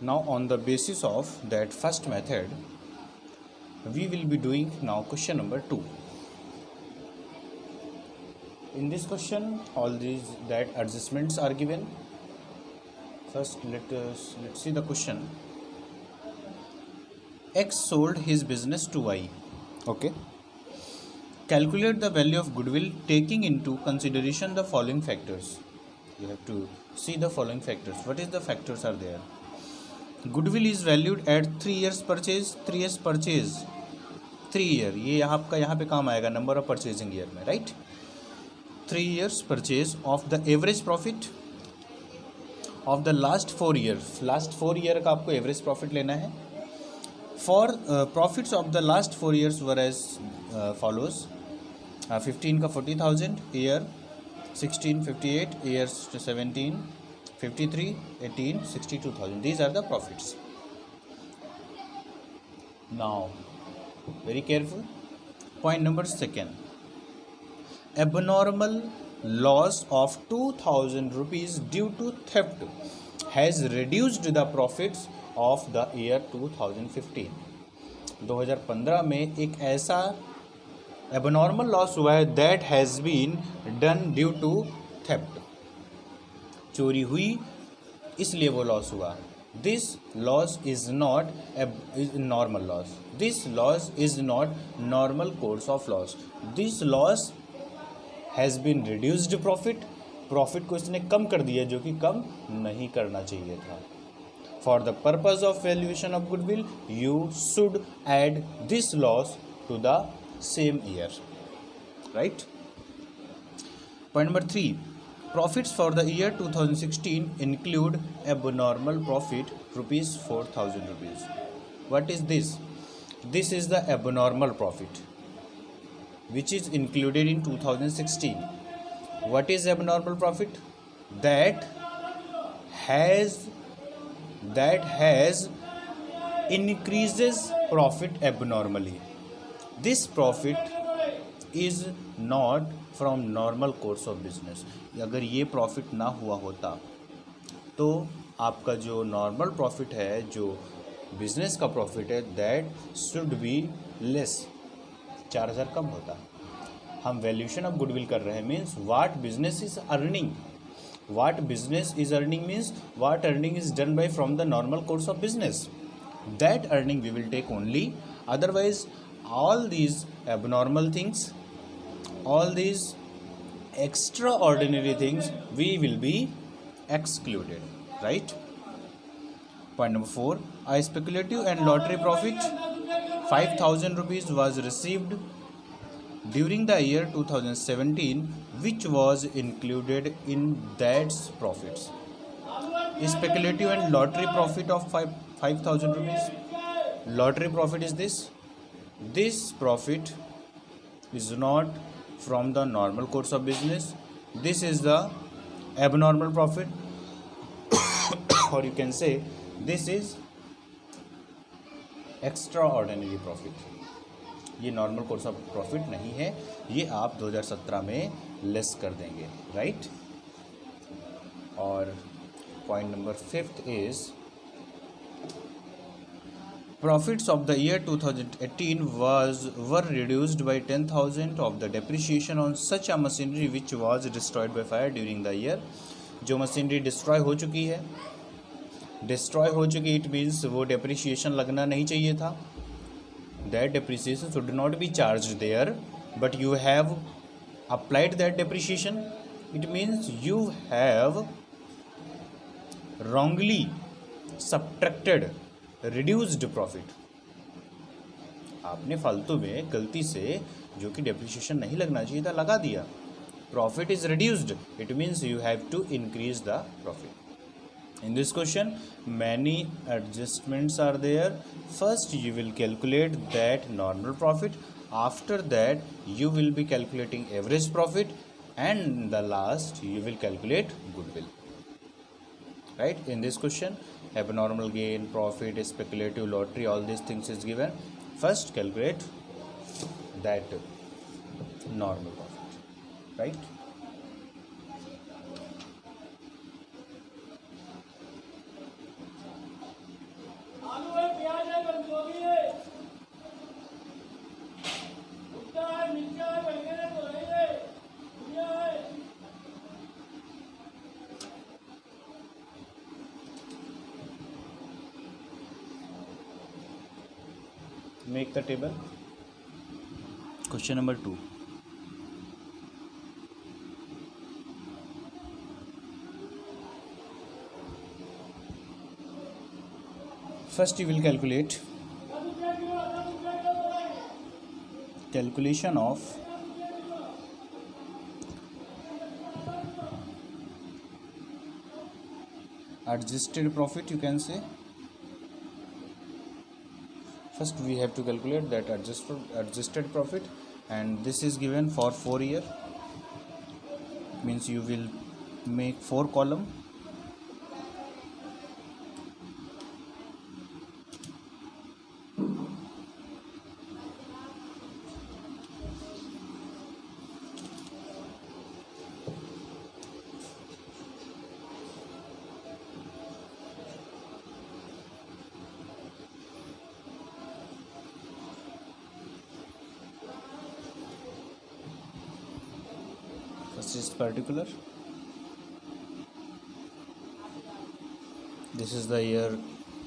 Now on the basis of that first method, we will be doing now question number 2. In this question, all these that adjustments are given. First, let's see the question. X sold his business to Y. Okay. Calculate the value of goodwill taking into consideration the following factors. You have to see the following factors. What is the factors are there? Goodwill is valued at 3 years purchase. 3 years purchase 3 year, ये आपका यहाँ पे काम आएगा number of purchasing year में, right. 3 years purchase of the average profit of the last 4 years. Last 4 year का आपको average profit लेना है. For profits of the last 4 years were as follows. 15 का 40,000 year, 16 58, year 17 53, 18 62,000. These are the profits. Now very careful. Point number second. Abnormal loss of 2,000 rupees due to theft has reduced the profits of the year 2015. 2015 में एक ऐसा abnormal loss हुआ है that has been done due to theft. चोरी हुई इसलिए वो loss हुआ. This loss is not a normal loss. This loss is not normal course of loss. This loss has been reduced profit. Profit को इसने कम कर दिया जो कि कम नहीं करना चाहिए था. For the purpose of valuation of goodwill, you should add this loss to the same year. Right? Point number 3. Profits for the year 2016 include abnormal profit rupees 4,000 rupees. What is this? This is the abnormal profit which is included in 2016. What is abnormal profit? That has increases profit abnormally. This profit is not from normal course of business. अगर ये profit ना हुआ होता तो आपका जो normal profit है, जो बिजनेस का प्रॉफिट है, दैट शुड बी लेस, 4,000 कम होता. हम वैल्यूएशन ऑफ गुडविल कर रहे हैं means what business is earning. What business is earning means what earning is done by from the normal course of business. That earning we will take only. Otherwise all these abnormal things, all these extraordinary things we will be excluded, right? Point number 4. A speculative and lottery profit 5,000 rupees was received during the year 2017 which was included in that profits. Speculative and lottery profit of 5,000 rupees. Lottery profit is this. This profit is not from the normal course of business. This is the abnormal profit or you can say this is extraordinary profit. ये normal course of profit नहीं है, ये आप 2017 में less कर देंगे, right. और point number 5 is profits of the year 2018 were reduced by 10,000 of the depreciation on such a machinery which was destroyed by fire during the year. जो machinery destroy हो चुकी है, इट मीन्स वो depreciation लगना नहीं चाहिए था. That depreciation should not be charge there but you have applied that depreciation. It means you have wrongly subtracted reduced profit. आपने फालतू में गलती से जो कि डेप्रिसिएशन नहीं लगना चाहिए था लगा दिया. Profit is reduced, it means you have to increase the profit. In this question, many adjustments are there. First, you will calculate that normal profit. After that, you will be calculating average profit, and the last you will calculate goodwill. Right? In this question, abnormal gain, profit, speculative, lottery, all these things is given. First, calculate that normal profit. Right? Make the table. Question number 2. First you will calculate calculation of adjusted profit, you can say. First we have to calculate that adjusted profit, and this is given for 4 year, means you will make 4 column. First is particular. This is the year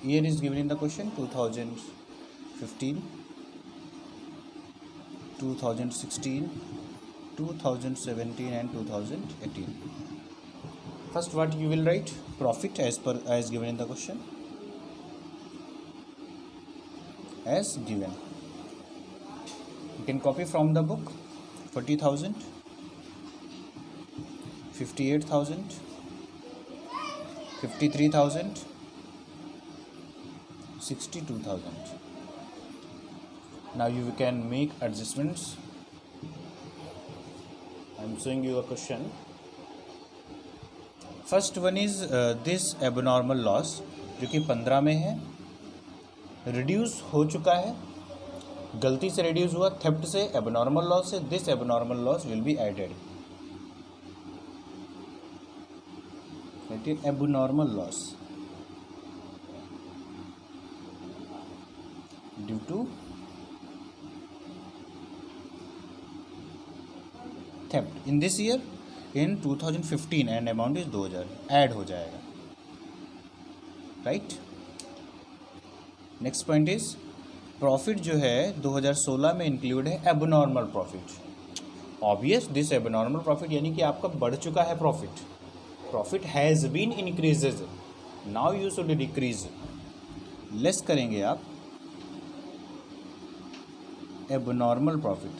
is given in the question: 2015, 2016, 2017 and 2018. First, what you will write? Profit as given in the question, as given. You can copy from the book: 40,000, 58,000, 53,000, 62,000. Now you can make adjustments. I am showing you a question. First one is this abnormal loss, जो कि 15 में है, reduce हो चुका है, गलती से reduce हुआ, थेफ्ट से, एबनॉर्मल लॉस से. This abnormal loss will be added. Abnormal loss due to theft in this year in 2015 and amount is 2000. Add हो जाएगा, right. Next point is profit जो है 2016 में इंक्लूड है abnormal profit. Obvious this abnormal profit यानी कि आपका बढ़ चुका है profit. Profit has been increases, now you should decrease. Less करेंगे आप abnormal profit.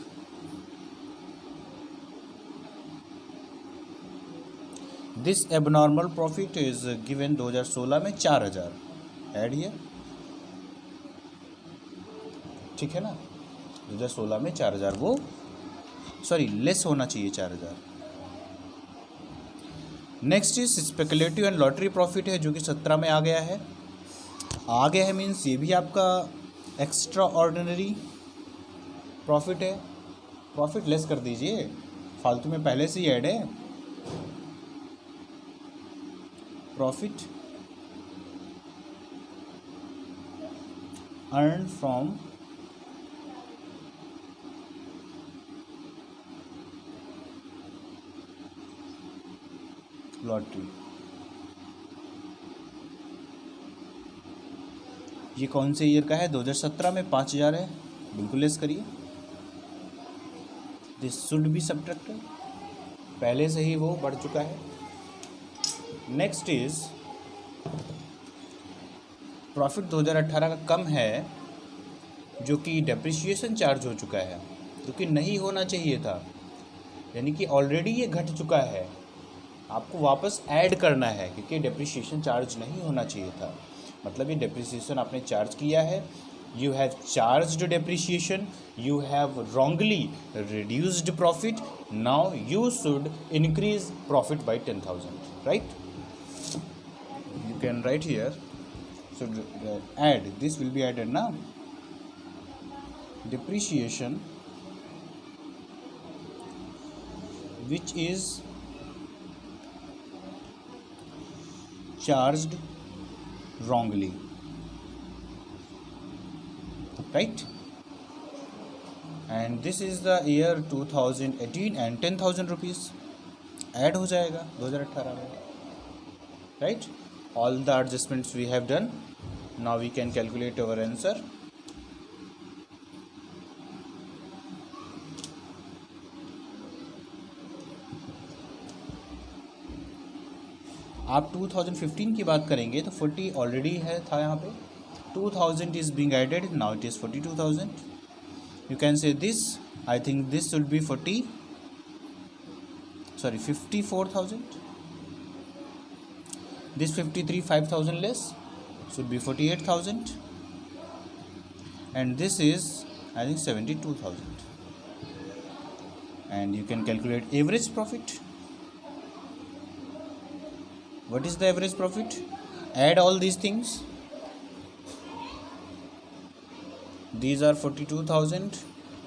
This abnormal profit is given 2016 में 4000. ऐड हियर, ठीक है ना. 2016 में 4000, वो सॉरी लेस होना चाहिए 4000. Next is speculative and lottery profit है, जो कि 17 में आ गया है. मीन्स ये भी आपका एक्स्ट्रा ऑर्डिनरी प्रॉफिट है. प्रॉफिट लेस कर दीजिए, फालतू में पहले से ही ऐड है. Profit earn from lottery. ये कौन से ईयर का है? 2017 में 5000 है, बिल्कुल लेस करिए. दिस शुड बी सब्ट्रैक्टेड, पहले से ही वो बढ़ चुका है. नेक्स्ट इज प्रॉफिट 2018 का कम है, जो कि डेप्रिसिएशन चार्ज हो चुका है, जो कि नहीं होना चाहिए था. यानी कि ऑलरेडी ये घट चुका है, आपको वापस ऐड करना है, क्योंकि डेप्रिसिएशन चार्ज नहीं होना चाहिए था. मतलब ये डेप्रिसिएशन आपने चार्ज किया है. You have charged depreciation, you have wrongly reduced profit. Now you should increase profit by 10,000, right. You can write here, should add, this will be added now. Depreciation which is charged wrongly, right. And this is the year 2018 and 10,000 rupees add हो जाएगा 2018 में, right. All the adjustments we have done. Now we can calculate our answer. आप 2015 की बात करेंगे तो 40 already है था यहाँ पे, 2000 is being added, now it is 42,000. You can say this, I think this should be 54,000. This 5,000 less should be 48,000, and this is I think 72,000. And you can calculate average profit. What is the average profit? Add all these things. These are 42,000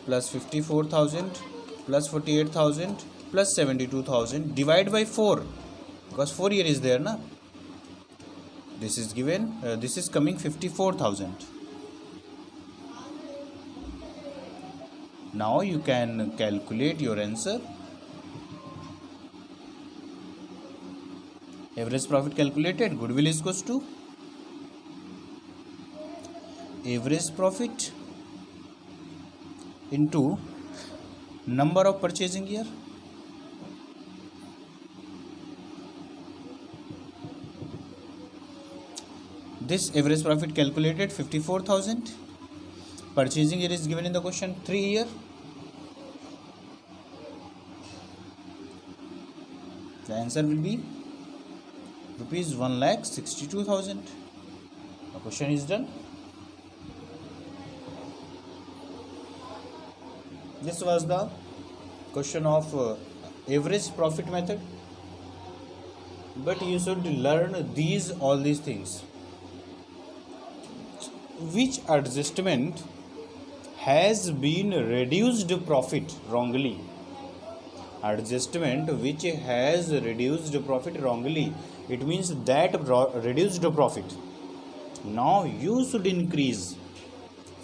plus 54,000 plus 48,000 plus 72,000. Divide by 4 because 4 here is there, na? This is given, this is coming 54,000. Now you can calculate your answer. Average profit calculated, goodwill is equals to average profit into number of purchasing year. This average profit calculated 54,000. Purchasing year is given in the question 3 year. The answer will be rupees 1,62,000. The question is done. This was the question of average profit method. But you should learn all these things. Which adjustment has been reduced profit wrongly? Adjustment which has reduced profit wrongly, it means that reduced profit. Now you should increase.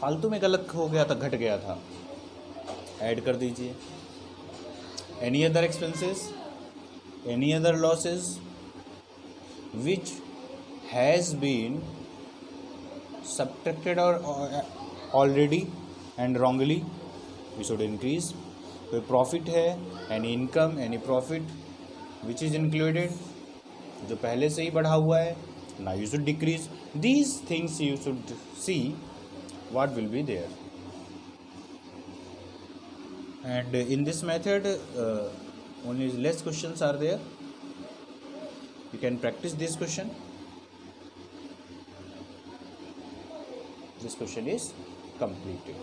फालतू में गलत हो गया था, घट गया था, add कर दीजिए. Any other expenses, any other losses which has been subtracted or already and wrongly, we should increase. कोई प्रॉफिट है, any income, any profit which is included, जो पहले से ही बढ़ा हुआ है, now you should decrease. These things you should see what will be there. And in this method only less questions are there. You can practice this question. This question is completed.